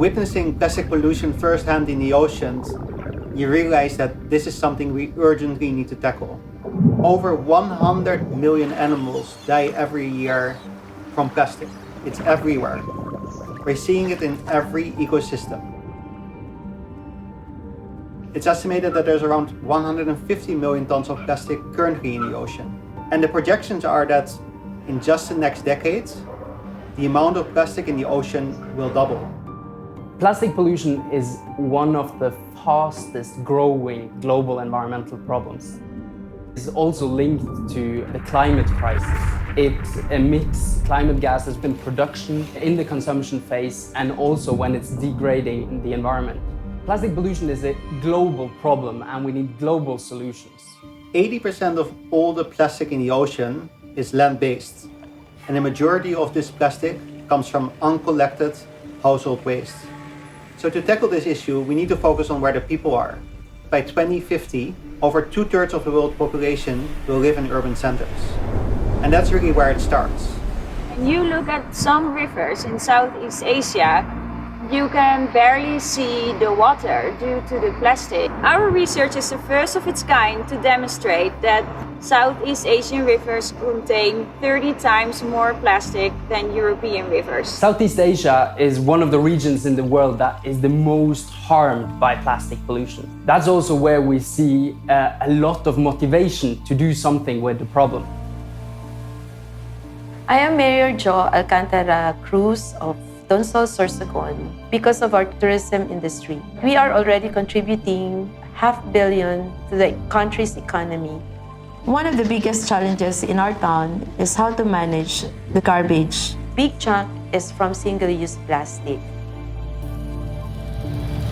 Witnessing plastic pollution firsthand in the oceans, you realize that this is something we urgently need to tackle. Over 100 million animals die every year from plastic. It's everywhere. We're seeing it in every ecosystem. It's estimated that there's around 150 million tons of plastic currently in the ocean. And the projections are that in just the next decade, the amount of plastic in the ocean will double. Plastic pollution is one of the fastest growing global environmental problems. It's also linked to the climate crisis. It emits climate gases in production, in the consumption phase, and also when it's degrading the environment. Plastic pollution is a global problem and we need global solutions. 80% of all the plastic in the ocean is land-based, and the majority of this plastic comes from uncollected household waste. So to tackle this issue, we need to focus on where the people are. By 2050, over 2/3 of the world population will live in urban centers. And that's really where it starts. When you look at some rivers in Southeast Asia, you can barely see the water due to the plastic. Our research is the first of its kind to demonstrate that Southeast Asian rivers contain 30 times more plastic than European rivers. Southeast Asia is one of the regions in the world that is the most harmed by plastic pollution. That's also where we see a lot of motivation to do something with the problem. I am Mayor Jo Alcantara-Cruz of Donsol, Sorsogon. Because of our tourism industry, we are already contributing $500 million to the country's economy. One of the biggest challenges in our town is how to manage the garbage. Big chunk is from single-use plastic.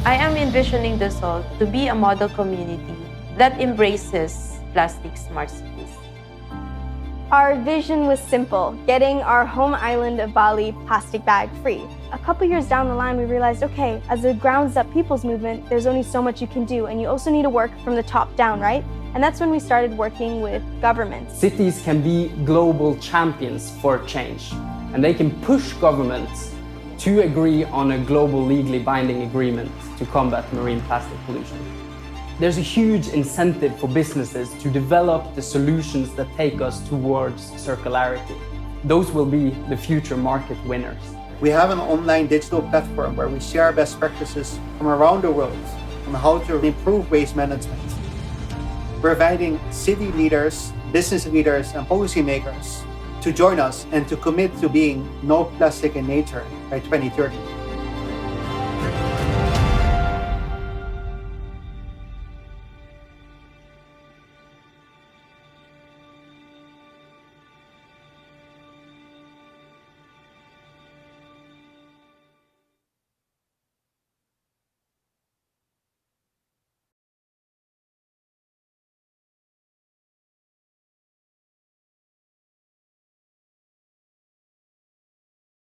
I am envisioning Donsol to be a model community that embraces plastic smart cities. Our vision was simple, getting our home island of Bali plastic bag free. A couple years down the line, we realized, okay, as a grounds up people's movement, there's only so much you can do, and you also need to work from the top down, right? And that's when we started working with governments. Cities can be global champions for change, and they can push governments to agree on a global legally binding agreement to combat marine plastic pollution. There's a huge incentive for businesses to develop the solutions that take us towards circularity. Those will be the future market winners. We have an online digital platform where we share best practices from around the world on how to improve waste management. We're inviting city leaders, business leaders, and policymakers to join us and to commit to being no plastic in nature by 2030.